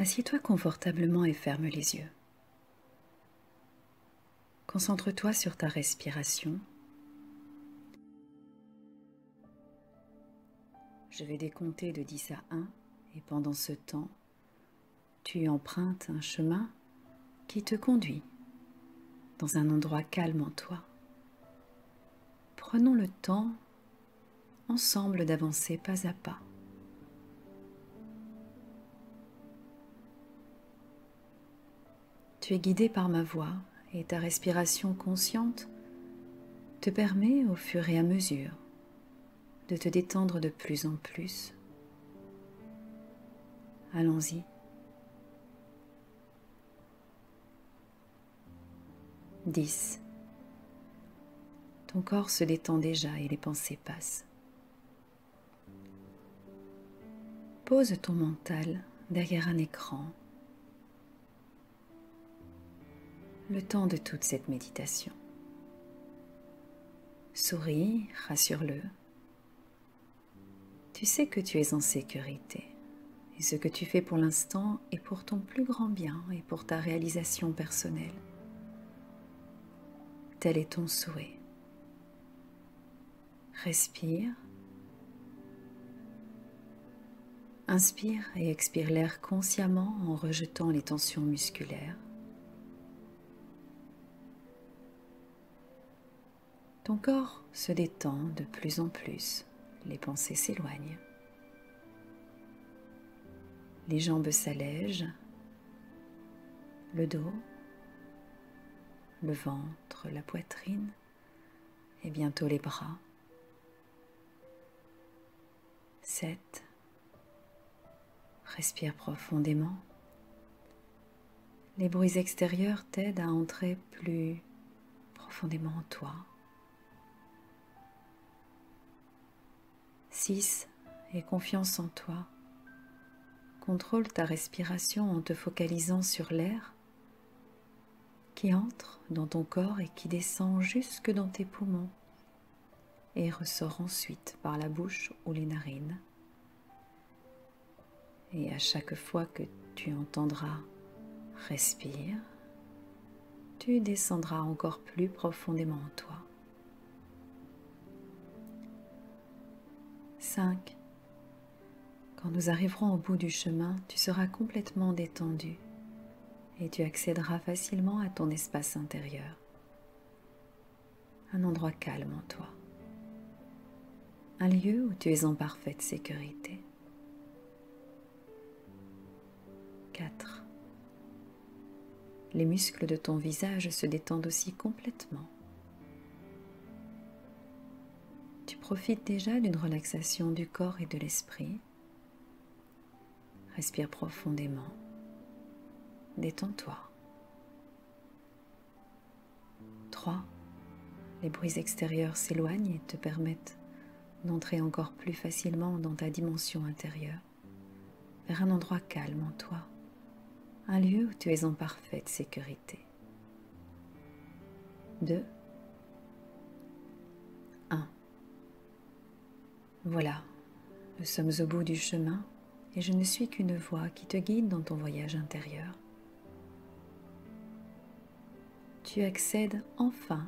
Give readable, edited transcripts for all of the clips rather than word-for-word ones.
Assieds-toi confortablement et ferme les yeux. Concentre-toi sur ta respiration. Je vais décompter de 10 à 1 et pendant ce temps, tu empruntes un chemin qui te conduit dans un endroit calme en toi. Prenons le temps ensemble d'avancer pas à pas. Tu es guidé par ma voix et ta respiration consciente te permet au fur et à mesure de te détendre de plus en plus. Allons-y. 10. Ton corps se détend déjà et les pensées passent. Pose ton mental derrière un écran. Le temps de toute cette méditation. Souris, rassure-le. Tu sais que tu es en sécurité et ce que tu fais pour l'instant est pour ton plus grand bien et pour ta réalisation personnelle. Tel est ton souhait. Respire. Inspire et expire l'air consciemment en rejetant les tensions musculaires. Ton corps se détend de plus en plus, les pensées s'éloignent. Les jambes s'allègent, le dos, le ventre, la poitrine et bientôt les bras. 7. Respire profondément. Les bruits extérieurs t'aident à entrer plus profondément en toi. 6. Aie confiance en toi. Contrôle ta respiration en te focalisant sur l'air qui entre dans ton corps et qui descend jusque dans tes poumons et ressort ensuite par la bouche ou les narines. Et à chaque fois que tu entendras « respire », tu descendras encore plus profondément en toi. 5. Quand nous arriverons au bout du chemin, tu seras complètement détendu et tu accéderas facilement à ton espace intérieur, un endroit calme en toi, un lieu où tu es en parfaite sécurité. 4. Les muscles de ton visage se détendent aussi complètement. Tu profites déjà d'une relaxation du corps et de l'esprit. Respire profondément. Détends-toi. 3. Les bruits extérieurs s'éloignent et te permettent d'entrer encore plus facilement dans ta dimension intérieure, vers un endroit calme en toi, un lieu où tu es en parfaite sécurité. 2. 1. Voilà, nous sommes au bout du chemin et je ne suis qu'une voix qui te guide dans ton voyage intérieur. Tu accèdes enfin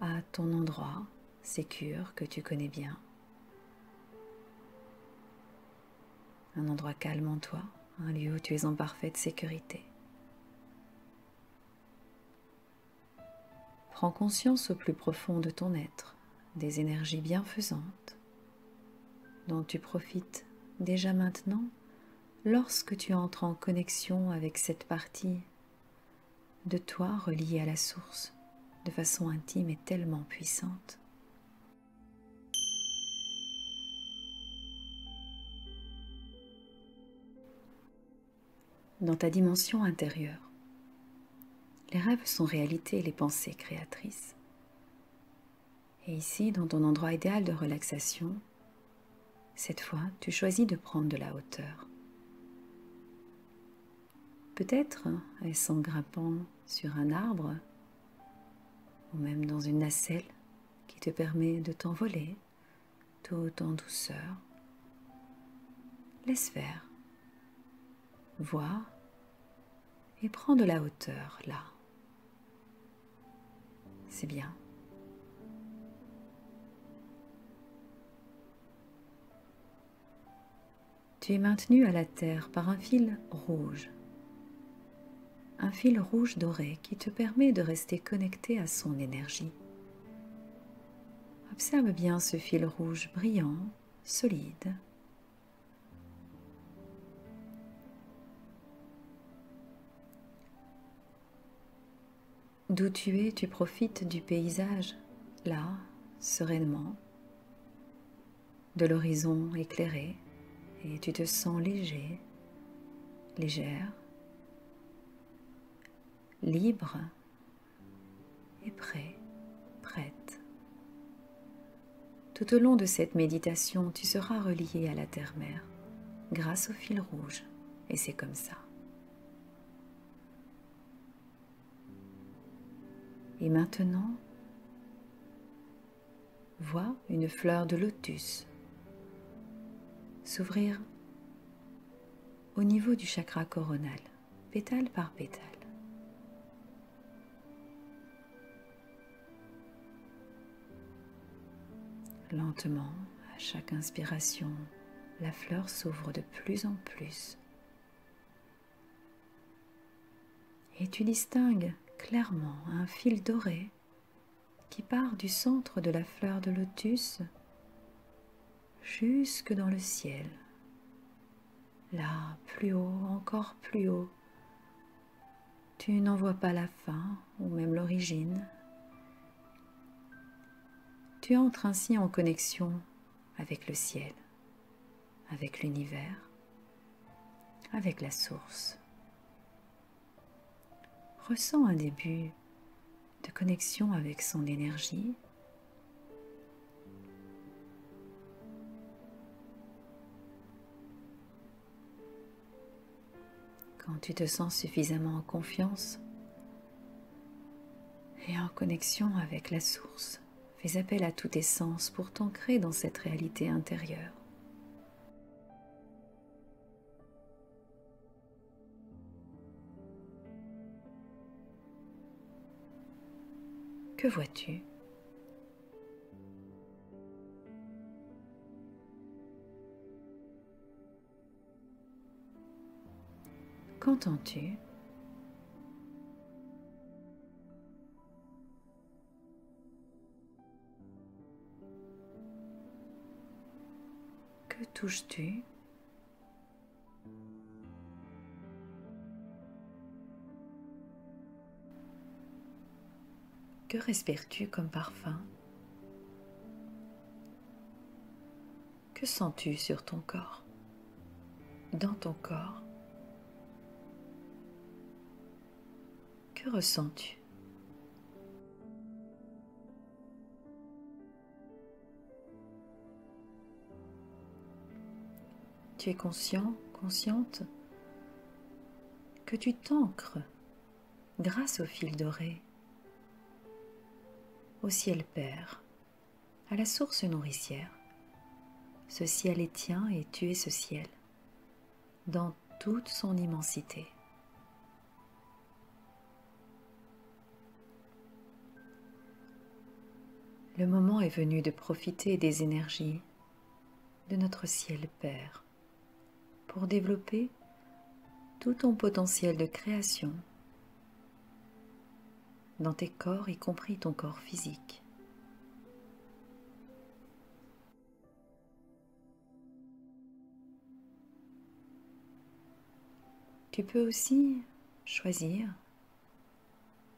à ton endroit sécure que tu connais bien. Un endroit calme en toi, un lieu où tu es en parfaite sécurité. Prends conscience au plus profond de ton être, des énergies bienfaisantes dont tu profites déjà maintenant lorsque tu entres en connexion avec cette partie de toi reliée à la source de façon intime et tellement puissante. Dans ta dimension intérieure, les rêves sont réalité et les pensées créatrices. Et ici, dans ton endroit idéal de relaxation, cette fois, tu choisis de prendre de la hauteur. Peut-être est-ce en grimpant sur un arbre ou même dans une nacelle qui te permet de t'envoler tout en douceur. Laisse faire. Vois et prends de la hauteur là. C'est bien. Tu es maintenu à la terre par un fil rouge. Un fil rouge doré qui te permet de rester connecté à son énergie. Observe bien ce fil rouge brillant, solide. D'où tu es, tu profites du paysage, là, sereinement, de l'horizon éclairé, et tu te sens léger, légère, libre et prêt, prête. Tout au long de cette méditation, tu seras relié à la terre-mère grâce au fil rouge, et c'est comme ça. Et maintenant, vois une fleur de lotus s'ouvrir au niveau du chakra coronal, pétale par pétale. Lentement, à chaque inspiration, la fleur s'ouvre de plus en plus. Et tu distingues clairement un fil doré qui part du centre de la fleur de lotus jusque dans le ciel. Là, plus haut, encore plus haut. Tu n'en vois pas la fin ou même l'origine. Tu entres ainsi en connexion avec le ciel, avec l'univers, avec la source. Ressens un début de connexion avec son énergie. Quand tu te sens suffisamment en confiance et en connexion avec la source, fais appel à tous tes sens pour t'ancrer dans cette réalité intérieure. Que vois-tu? Qu'entends-tu? Que touches-tu? Que respires-tu comme parfum? Que sens-tu sur ton corps? Dans ton corps? Que ressens-tu? Tu es conscient, consciente que tu t'ancres grâce au fil doré, au ciel père, à la source nourricière. Ce ciel est tien et tu es ce ciel, dans toute son immensité. Le moment est venu de profiter des énergies de notre ciel père pour développer tout ton potentiel de création dans tes corps, y compris ton corps physique. Tu peux aussi choisir,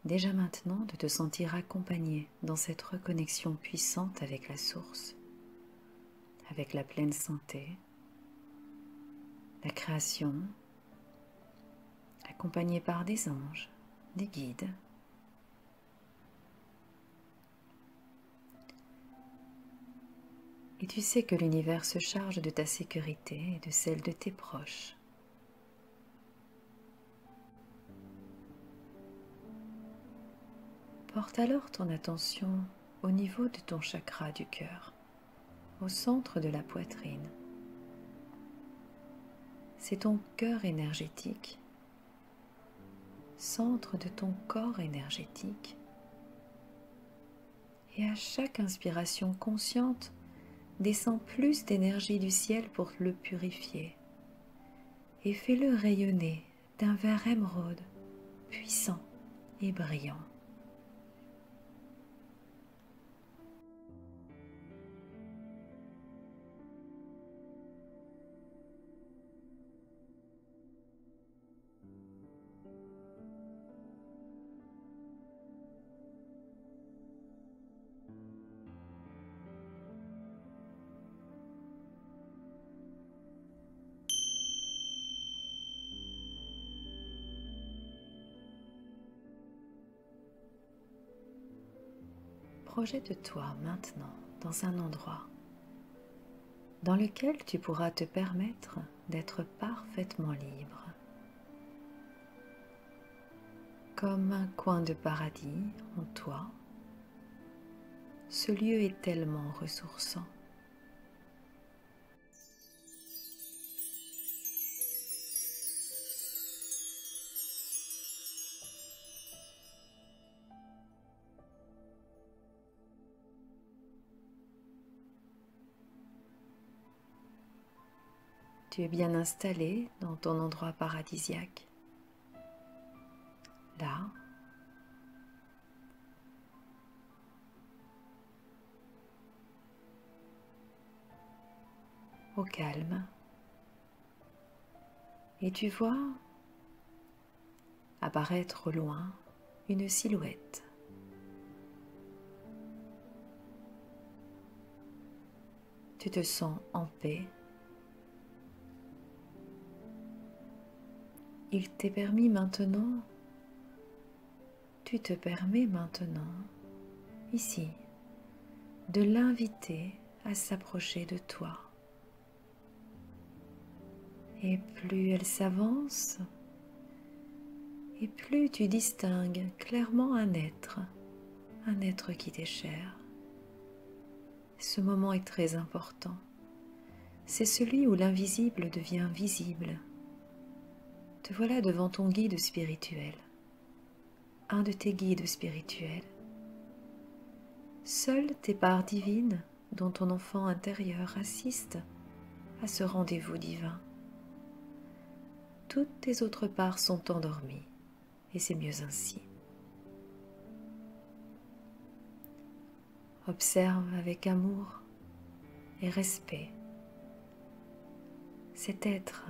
déjà maintenant, de te sentir accompagné dans cette reconnexion puissante avec la source, avec la pleine santé, la création, accompagné par des anges, des guides. Et tu sais que l'univers se charge de ta sécurité et de celle de tes proches. Porte alors ton attention au niveau de ton chakra du cœur, au centre de la poitrine. c'est ton cœur énergétique, centre de ton corps énergétique. Et à chaque inspiration consciente, descends plus d'énergie du ciel pour le purifier et fais-le rayonner d'un vert émeraude, puissant et brillant. Projette-toi maintenant dans un endroit dans lequel tu pourras te permettre d'être parfaitement libre, comme un coin de paradis en toi. Ce lieu est tellement ressourçant. Tu es bien installé dans ton endroit paradisiaque. Là, au calme, et tu vois apparaître au loin une silhouette. Tu te sens en paix. Il t'est permis maintenant, tu te permets maintenant, ici, de l'inviter à s'approcher de toi. Et plus elle s'avance, et plus tu distingues clairement un être qui t'est cher. Ce moment est très important. C'est celui où l'invisible devient visible. Te voilà devant ton guide spirituel, un de tes guides spirituels. Seules tes parts divines, dont ton enfant intérieur assiste à ce rendez-vous divin. Toutes tes autres parts sont endormies, et c'est mieux ainsi. Observe avec amour et respect cet être,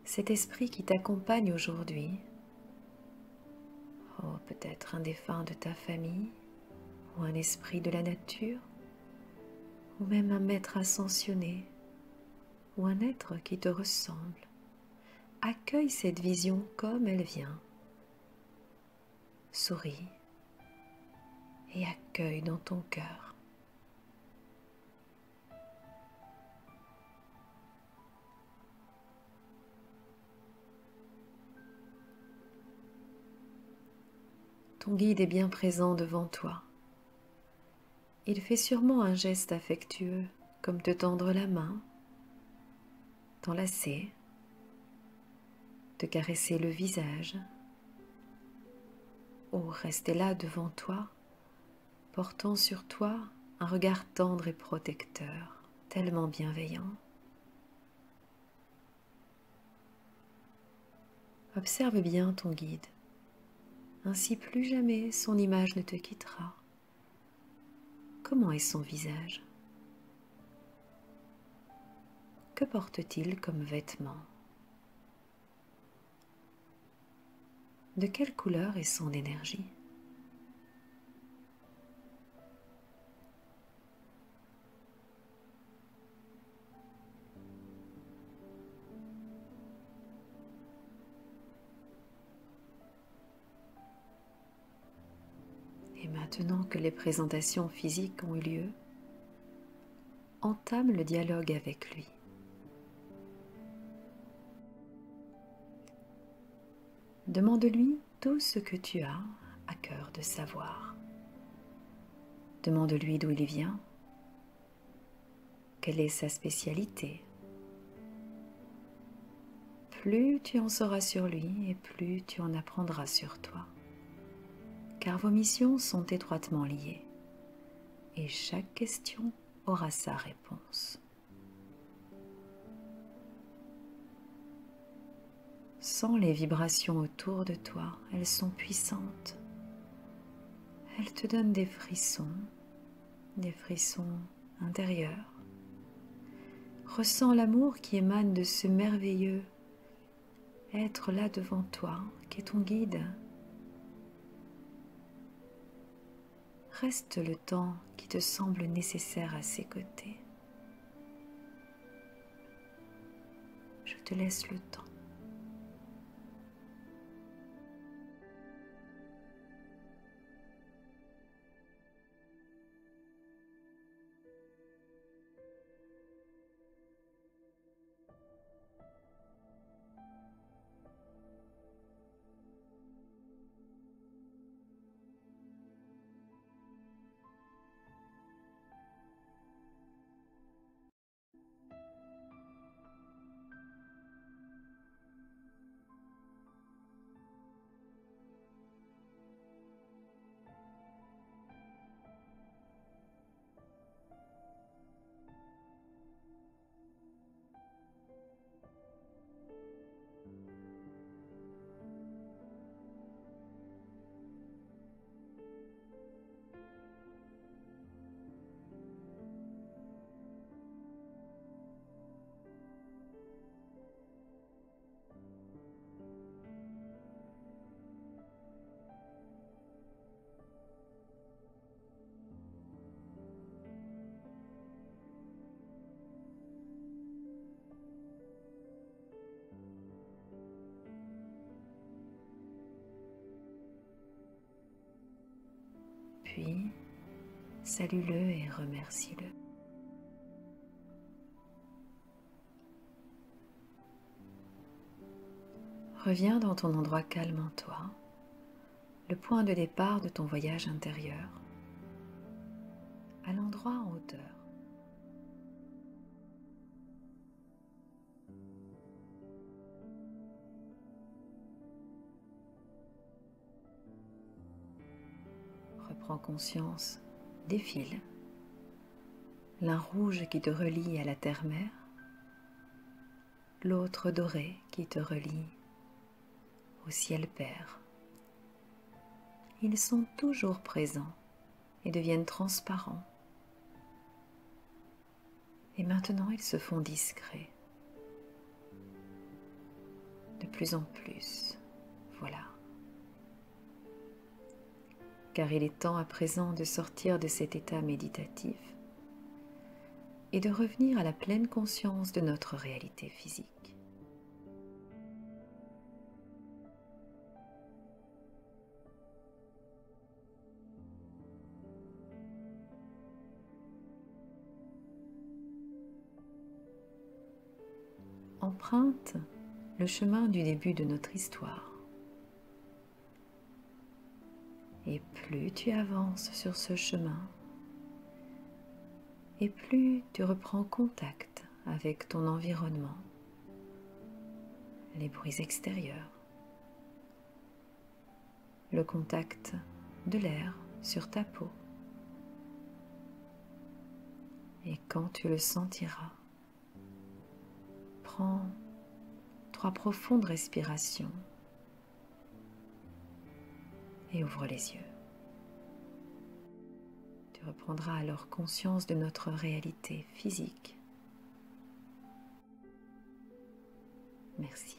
cet esprit qui t'accompagne aujourd'hui. Oh, peut-être un défunt de ta famille, ou un esprit de la nature, ou même un maître ascensionné, ou un être qui te ressemble. Accueille cette vision comme elle vient. Souris et accueille dans ton cœur. Ton guide est bien présent devant toi. Il fait sûrement un geste affectueux, comme te tendre la main, t'enlacer, te caresser le visage, ou rester là devant toi, portant sur toi un regard tendre et protecteur, tellement bienveillant. Observe bien ton guide. Ainsi plus jamais son image ne te quittera. Comment est son visage? Que porte-t-il comme vêtements? De quelle couleur est son énergie? Et maintenant que les présentations physiques ont eu lieu, entame le dialogue avec lui. Demande-lui tout ce que tu as à cœur de savoir. Demande-lui d'où il vient, quelle est sa spécialité, plus tu en sauras sur lui et plus tu en apprendras sur toi. Car vos missions sont étroitement liées et chaque question aura sa réponse. Sens les vibrations autour de toi, elles sont puissantes. Elles te donnent des frissons intérieurs. Ressens l'amour qui émane de ce merveilleux être là devant toi, qui est ton guide. Reste le temps qui te semble nécessaire à ses côtés. Je te laisse le temps. Puis, salue-le et remercie-le. Reviens dans ton endroit calme en toi, le point de départ de ton voyage intérieur, à l'endroit en hauteur. Reprends conscience des fils, l'un rouge qui te relie à la terre-mère, l'autre doré qui te relie au ciel père. Ils sont toujours présents et deviennent transparents. Et maintenant, ils se font discrets. De plus en plus, voilà. Car il est temps à présent de sortir de cet état méditatif et de revenir à la pleine conscience de notre réalité physique. Emprunte le chemin du début de notre histoire. Et plus tu avances sur ce chemin, et plus tu reprends contact avec ton environnement, les bruits extérieurs, le contact de l'air sur ta peau. Et quand tu le sentiras, prends 3 profondes respirations et ouvre les yeux. Tu reprendras alors conscience de notre réalité physique. Merci.